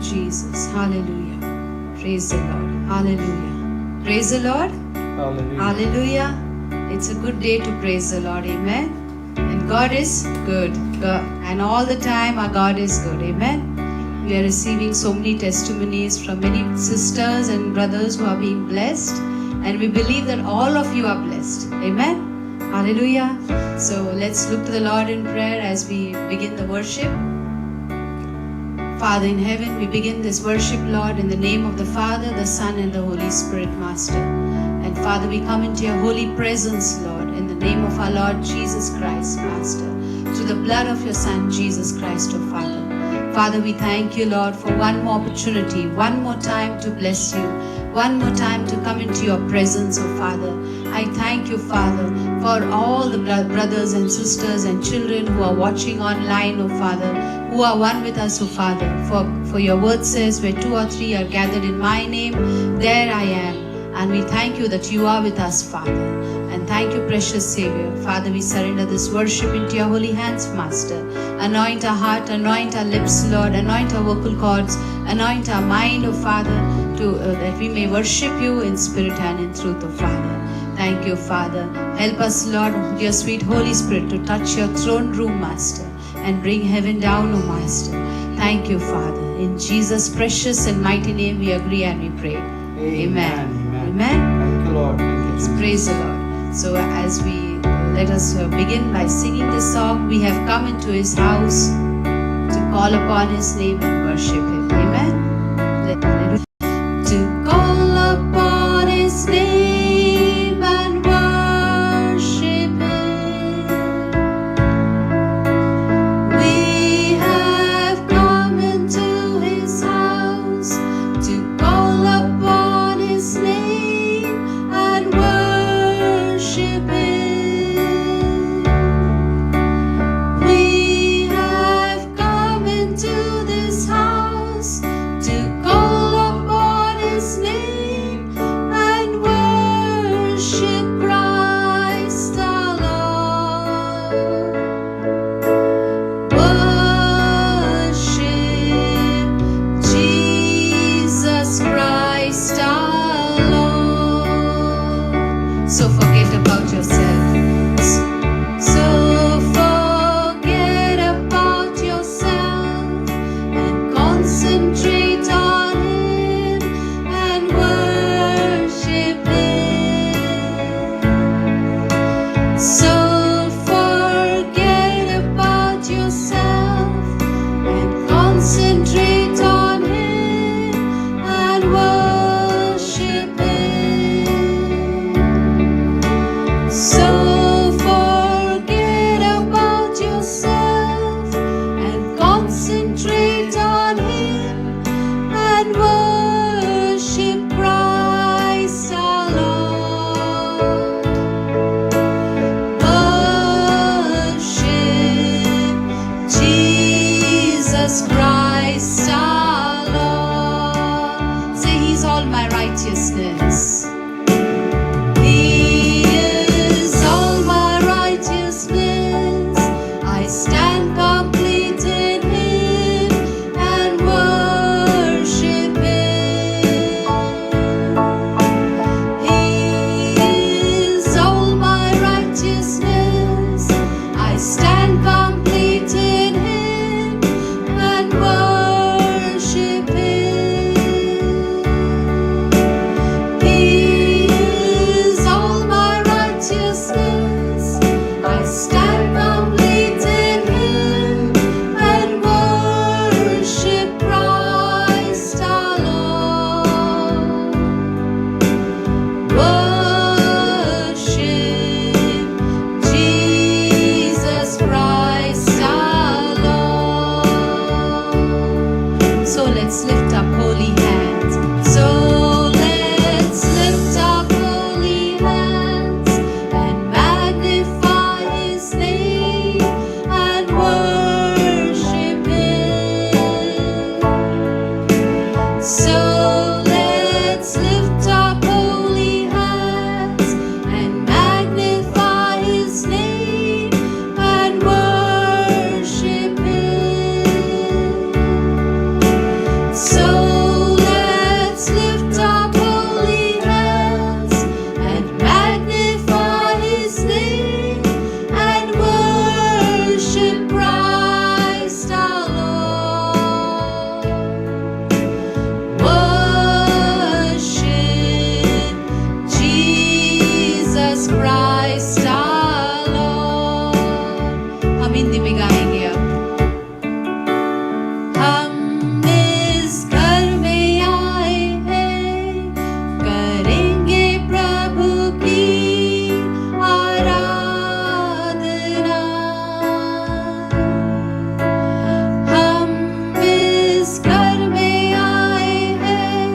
Jesus. Hallelujah. Praise the Lord. Hallelujah. Praise the Lord. Hallelujah. Hallelujah. It's a good day to praise the Lord. Amen. And God is good. And all the time our God is good. Amen. We are receiving so many testimonies from many sisters and brothers who are being blessed. And we believe that all of you are blessed. Amen. Hallelujah. So let's look to the Lord in prayer as we begin the worship. Father in heaven, we begin this worship, Lord, in the name of the Father, the Son, and the Holy Spirit, Master. And Father, we come into your holy presence, Lord, in the name of our Lord Jesus Christ, Master, through the blood of your Son, Jesus Christ, O Father. Father, we thank you, Lord, for one more opportunity, one more time to bless you, one more time to come into your presence, O Father. I thank you, Father, for all the brothers and sisters and children who are watching online, O Father, who are one with us, O Father. For your word says, where 2 or 3 are gathered in my name, there I am. And we thank you that you are with us, Father. And thank you, precious Savior. Father, we surrender this worship into your holy hands, Master. Anoint our heart, anoint our lips, Lord. Anoint our vocal cords, anoint our mind, O Father, that we may worship you in spirit and in truth, O Father. Thank you, Father. Help us, Lord, with your sweet Holy Spirit to touch your throne room, Master, and bring heaven down, O Master. Thank you, Father. In Jesus' precious and mighty name we agree and we pray. Amen. Amen. Thank you, Lord. Thank you, Jesus. Praise the Lord. So as we let us begin by singing this song, we have come into his house to call upon his name and worship him. Amen. To call upon his name and worship him. We have come into his house to call upon his name and worship him. We have come into this house to call upon his name and worship Christ our Lord. Worship Jesus Christ our Lord. So forget about yourself. So forget about yourself and concentrate on him and worship him. So forget about yourself and concentrate on him and worship him. So forget about yourself and concentrate on him and worship Christ our Lord. Jesus Christ our Lord. हम हिंदी में गाएंगे अब। हम इस घर में आए हैं, करेंगे प्रभु की आराधना। हम इस घर में आए हैं,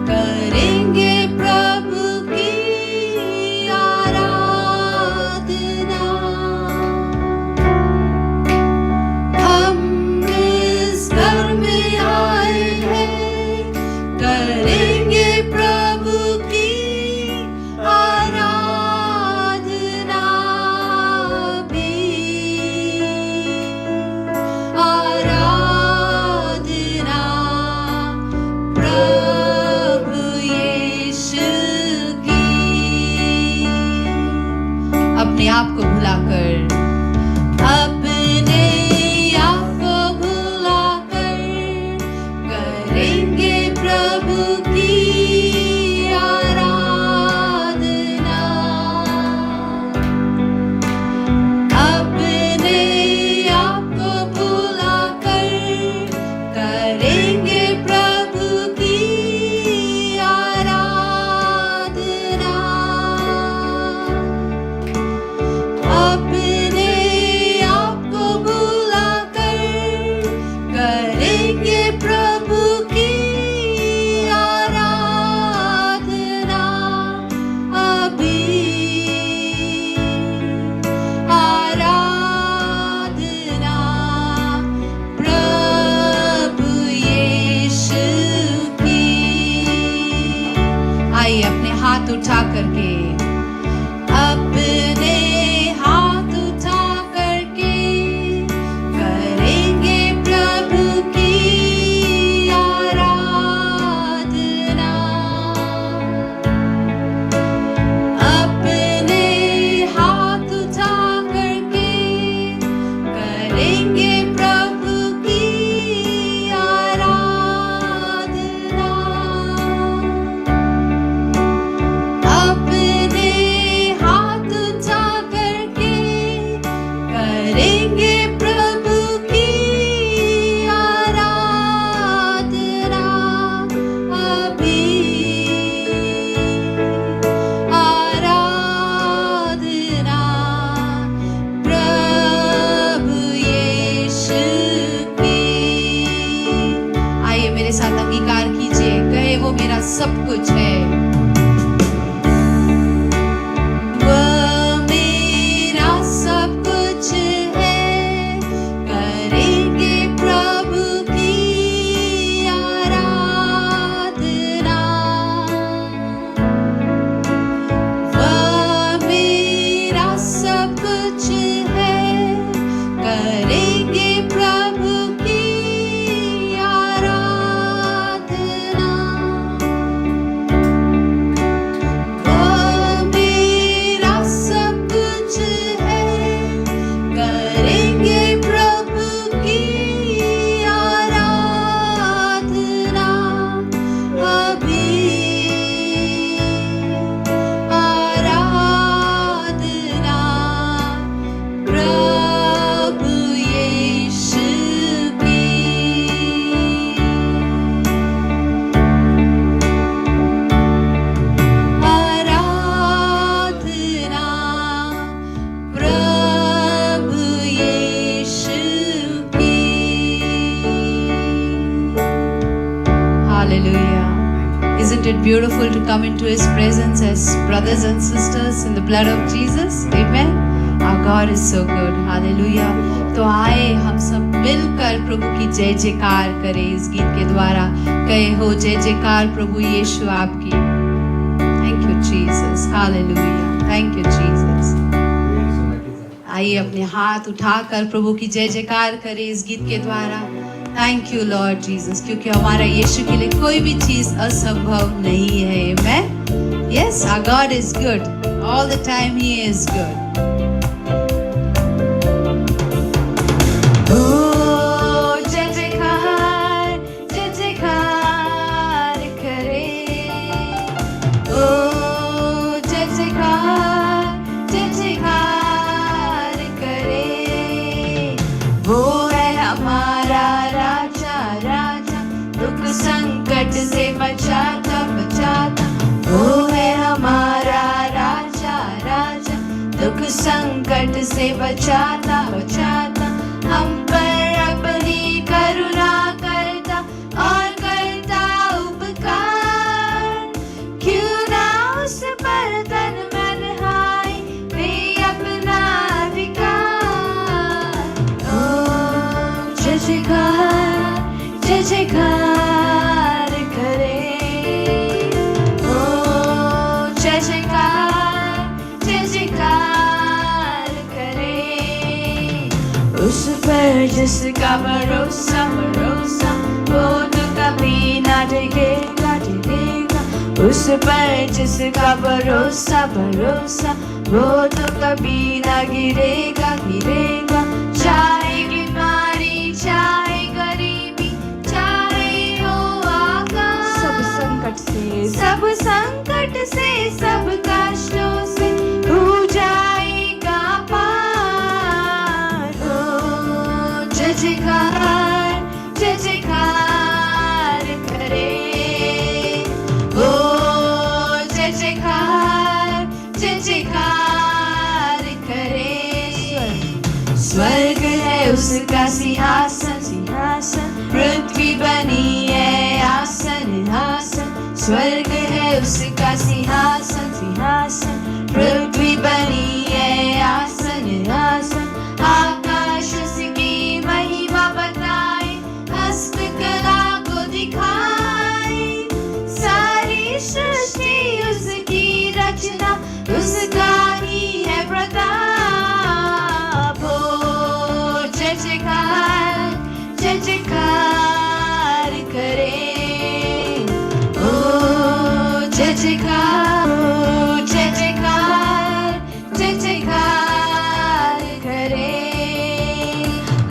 करेंगे प्रभु की आराधना। हम इस घर में आए हैं, करेंगे प्रभु की आराधना भी। आराधना प्रभु यीशु की। अपने आप को भुलाकर, अपने आप को भुलाकर करेंगे प्रभु की आराधना। अपने आप को भुलाकर करेंगे प्रभु की आराधना। अपने आप को भुलाकर करेंगे प्रभु की आराधना अभी। आराधना प्रभु यीशु की। आइए अपने हाथ उठा करके, अपने हाथ उठा करके करेंगे प्रभु की आराधना। अपने हाथ उठा करके करेंगे प्रभु की आराधना। अपने हाथ उठा करके करेंगे प्रभु की आराधना अभी। आराधना प्रभु यीशु की। आइए मेरे साथ अंगीकार कीजिए, कहे वो मेरा सब कुछ है। वो मेरा सब कुछ है, करेंगे प्रभु की आराधना। वो मेरा सब कुछ है, करेंगे प्रभु की आराधना। वो मेरा सब कुछ है, करेंगे प्रभु की आराधना अभी। आराधना प्रभु यीशु की। आराधना प्रभु यीशु की। Hallelujah. Isn't it beautiful to come into His presence as brothers and sisters in the blood of Jesus? Amen. Our God is so good. Hallelujah. तो आए हम सब मिलकर प्रभु की जय जयकार करें इस गीत के द्वारा। कहे हो जय जयकार प्रभु यीशु आपकी। Thank you Jesus. Hallelujah. Thank you Jesus. आइए अपने हाथ उठाकर प्रभु की जय जयकार करें इस गीत के द्वारा। थैंक यू लॉर्ड जीसस, क्योंकि हमारा यीशु के लिए कोई भी चीज असंभव नहीं है। Amen. Yes, our God is good. All the time He is good. Oh, जय जयकार करे। Oh, जय जयकार से बचाता बचाता, वो है हमारा राजा राजा। दुख संकट से बचाता बचाता, हम पर अपनी करुणा करता और करता उपकार। क्यों ना उस पर तन मन हाय दे अपना अधिकार। ओ जय जयकार करे, ओ जय जयकार करे। उस पर जिसका भरोसा भरोसा, वो तो कभी ना डरेगा डरेगा। उस पर जिसका भरोसा भरोसा, वो तो कभी ना गिरेगा गिरेगा। चाहे बीमारी चाहे गरीबी चाहे हो आकाश, सब संकट से सब कष्टों से हो जाएगा पार। ओ जय जयकार करे, ओ जय जयकार करे। स्वर्ग है उसका सिंहासन सिंहासन, पृथ्वी बनी है आसन आसन। स्वर्ग है उसका सिंहासन सिंहासन, पृथ्वी बनी है आसन आसन। आकाश उसकी महिमा बताए, हस्तकला को दिखाए। सारी सृष्टि उसकी रचना, उसका ही है प्रताप। ओ जय जयकार करे, ओ जय जयकार करे।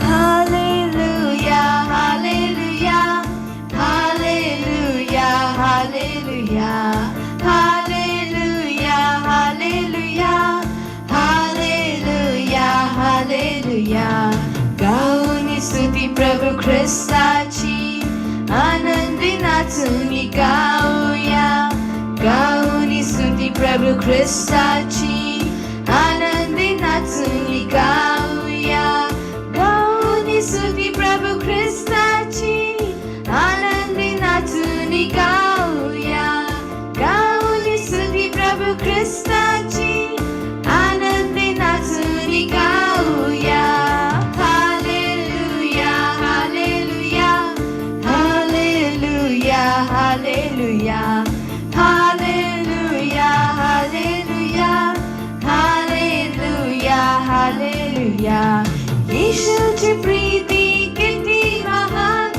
Hallelujah hallelujah hallelujah hallelujah hallelujah hallelujah hallelujah hallelujah. गाऊनी स्तुती प्रभू ख्रिस्ताची, आनंदी नाचूनी गाऊया। गाऊनी स्तुती प्रभू ख्रिस्ताची, आनंदी नाचूनी गाऊया। गाऊनी स्तुती प्रभू ख्रिस्ताची, आनंदी नाचूनी गाऊया। गाऊनी स्तुती प्रभू ख्रिस्ताची, आनंदी नाचूनी गाऊया। Hallelujah hallelujah hallelujah hallelujah hallelujah hallelujah hallelujah hallelujah. येशूची प्रीती किती महान,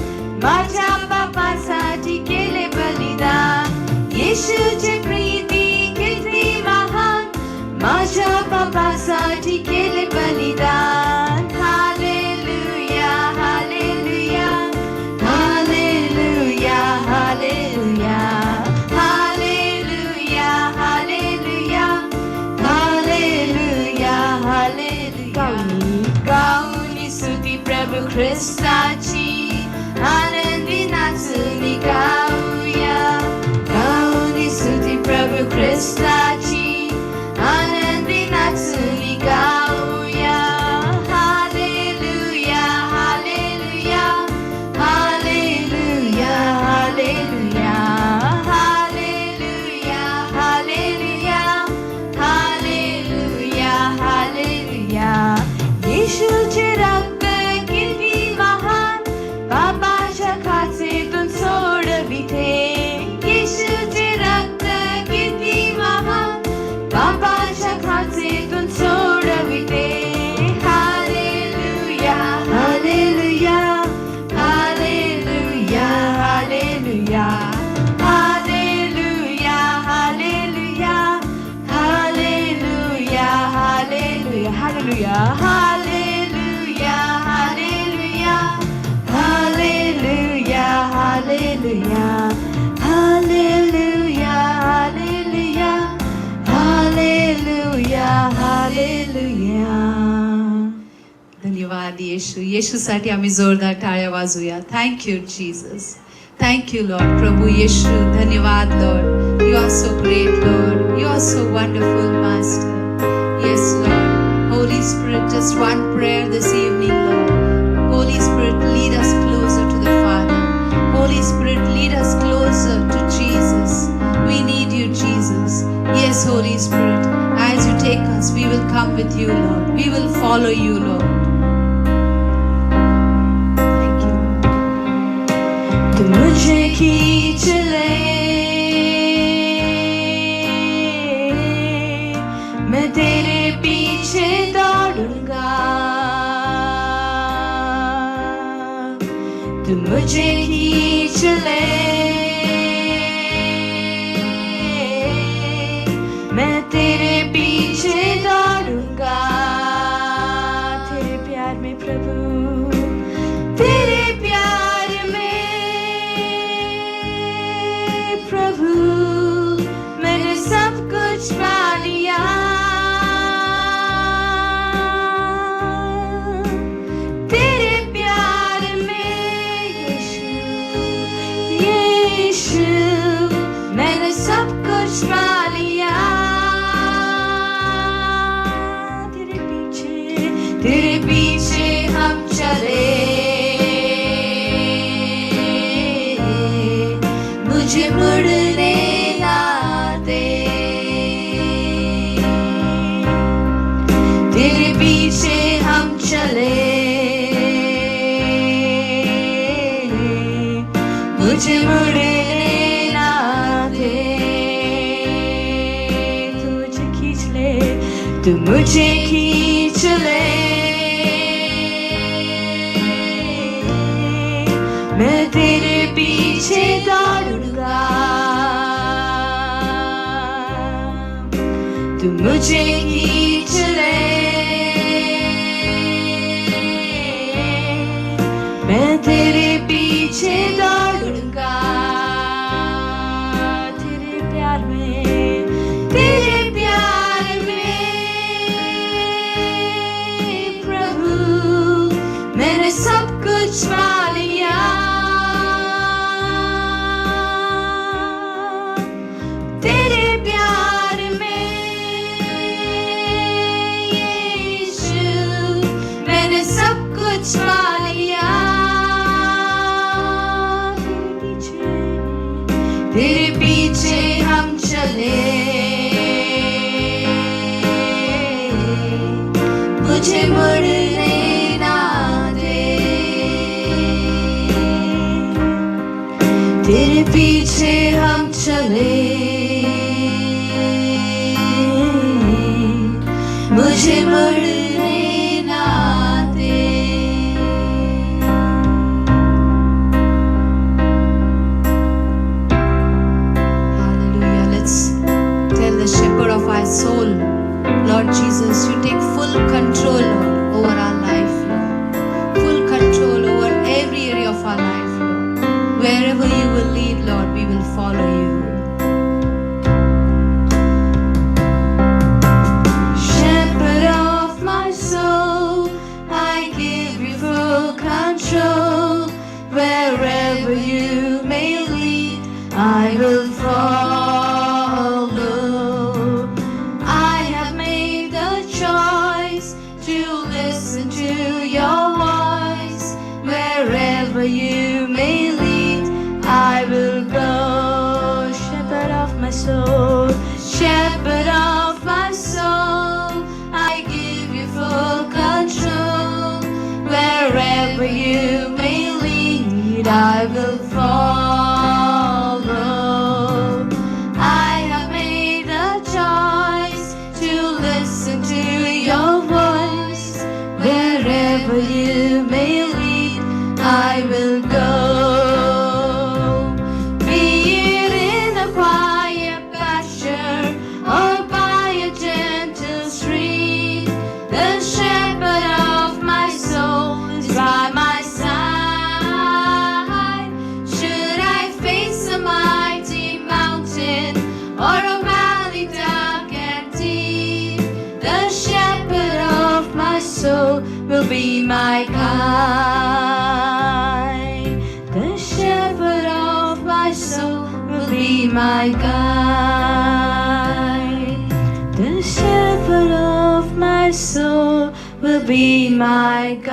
माझ्या पापासाठी केले बलिदान। येशूची प्रीती किती महान, माझ्या पापासाठी केले बलिदान। Hallelujah hallelujah hallelujah hallelujah hallelujah hallelujah hallelujah hallelujah. गाऊनी स्तुती प्रभू ख्रिस्ताची, आनंदी नाचूनी गाऊया। गाऊनी स्तुती प्रभू ख्रिस्ताची, आनंदी नाचूनी गाऊया। Hallelujah hallelujah hallelujah hallelujah hallelujah hallelujah hallelujah hallelujah. येशूचे रक्त किती महान, पापाच्या खाचेतून सोडविते। येशूचे रक्त किती महान, पापाच्या खाचेतून सोडविते। Hallelujah hallelujah hallelujah hallelujah hallelujah hallelujah hallelujah hallelujah hallelujah hallelujah hallelujah hallelujah hallelujah hallelujah hallelujah hallelujah. धन्यवाद येशू. येशूसाठी आम्ही जोरदार टाळ्या वाजूया. Thank you Jesus. Thank you, Lord. Prabhu Yeshu, Dhanyavad, Lord. You are so great, Lord. You are so wonderful, Master. Yes, Lord. Holy Spirit, just one prayer this evening, Lord. Holy Spirit, lead us closer to the Father. Holy Spirit, lead us closer to Jesus. We need you, Jesus. Yes, Holy Spirit, as you take us, we will come with you, Lord. We will follow you, Lord. Thank you. तू मुझे खींच ले, मैं तेरे पीछे दौड़ूंगा। तू मुझे खींच ले, मैं तेरे पीछे दौड़ूंगा। तेरे प्यार में प्रभु, तेरे प्यार में प्रभु, मैंने सब कुछ पा लिया। तेरे प्यार में यीशु, यीशु, मैंने सब कुछ पा लिया। तेरे पीछे हम चले, मुझे मुड़ने ना दे। तेरे पीछे हम चले, मुझे मुड़ने ना दे। तू मुझे खींच ले, तू मुझे खींच ले, मैं तेरे पीछे दौड़ूंगा। तू मुझे खींच ले, मैं तेरे पीछे दौड़ूंगा। तेरे प्यार में, तेरे प्यार में प्रभु, मैंने सब कुछ पा लिया। तेरे प्यार में यीशु, मैंने सब कुछ पा लिया। तेरे पीछे हम चले, मुझे मुड़ने ना दे। तेरे पीछे हम चले, मुझे मुड़ने ना दे। Hallelujah. Let's tell the shepherd of our soul, Lord Jesus, you take full control, Lord, over our life, Lord. Full control over every area of our life, Lord. Wherever you will lead, Lord, we will follow you. Shepherd of my soul, I give you full control. Wherever you may lead, I will follow. I have made the choice to listen to your voice. Wherever you may lead, I will go. Shepherd of my soul, shepherd of my soul, I give you full control. Wherever you may lead, I will follow. I have made a choice to listen to your voice. Wherever you may lead, I will go. Be it in a quiet pasture or by a gentle stream, the shepherd of my soul is by my side. Should I face a mighty mountain or a valley dark and deep, the shepherd of my soul will be my guide. The shepherd of my guide. The shepherd of my soul will be my guide.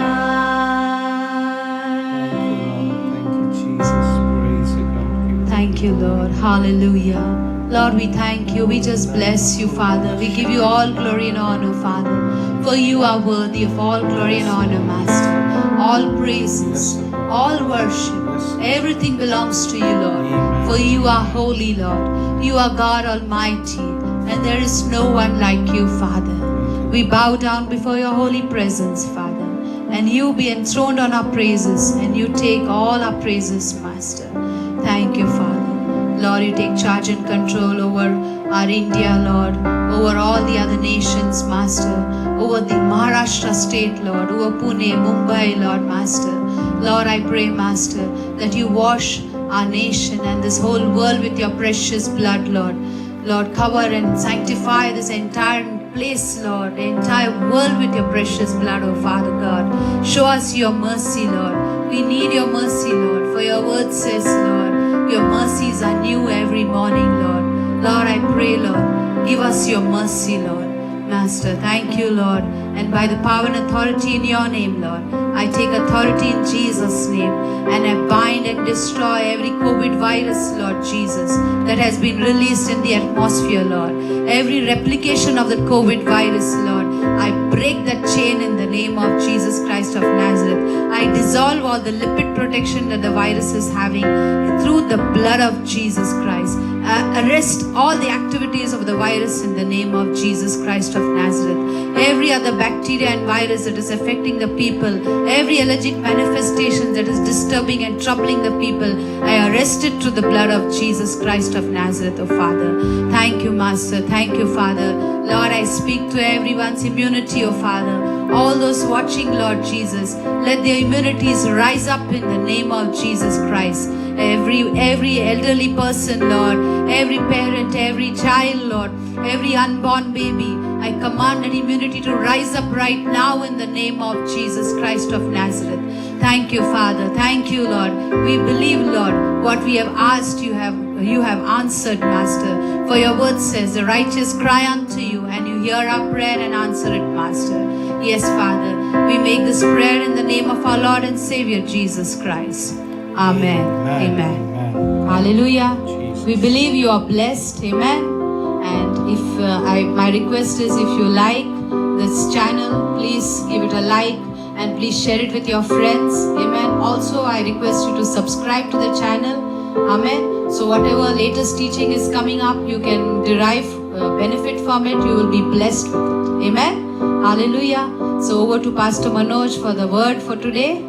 Thank you, Jesus. Praise you, God. Thank you, Lord. Hallelujah. Lord, we thank you. We just bless you, Father. We give you all glory and honor, Father. For you are worthy of all glory and honor, Master. All praises, all worship, everything belongs to you, Lord. For you are holy, Lord. You are God Almighty, and there is no one like you, Father. We bow down before your holy presence, Father, and you be enthroned on our praises, and you take all our praises, Master. Thank you, Father. Lord, you take charge and control over our India, Lord, over all the other nations, Master, over the Maharashtra state, Lord, over Pune, Mumbai, Lord, Master. Lord, I pray, Master, that you wash our nation and this whole world with your precious blood, Lord. Lord, cover and sanctify this entire place, Lord, the entire world with your precious blood, oh Father God. Show us your mercy, Lord. We need your mercy, Lord, for your word says, Lord, your mercies are new every morning, Lord. Lord, I pray, Lord, give us your mercy, Lord. Master, thank you, Lord. And by the power and authority in your name, Lord, I take authority in Jesus' name and I bind and destroy every COVID virus, Lord Jesus, that has been released in the atmosphere, Lord. Every replication of the COVID virus, Lord, I break that chain in the name of Jesus Christ of Nazareth. I dissolve all the lipid protection that the virus is having through the blood of Jesus Christ. Arrest all the activities of the virus in the name of Jesus Christ of Nazareth. Every other bacteria and virus that is affecting the people, every allergic manifestation that is disturbing and troubling the people, I arrest it through the blood of Jesus Christ of Nazareth, oh Father. Thank you, Master. Thank you, Father. Lord, I speak to everyone's immunity, oh Father. All those watching, Lord Jesus, let their immunities rise up in the name of Jesus Christ. Every elderly person, Lord, every parent, every child, Lord, every unborn baby, I command an immunity to rise up right now in the name of Jesus Christ of Nazareth. Thank you, Father. Thank you, Lord. We believe, Lord, what we have asked, you have answered, Master. For your word says, the righteous cry unto you, and you hear our prayer and answer it, Master. Yes, Father, we make this prayer in the name of our Lord and Savior, Jesus Christ. Amen. Amen. Hallelujah. Jesus. We believe you are blessed. Amen. And if my request is, if you like this channel, please give it a like and please share it with your friends. Amen. Also, I request you to subscribe to the channel. Amen. So whatever latest teaching is coming up, you can derive benefit from it. You will be blessed with it. Amen. Hallelujah. So over to Pastor Manoj for the word for today.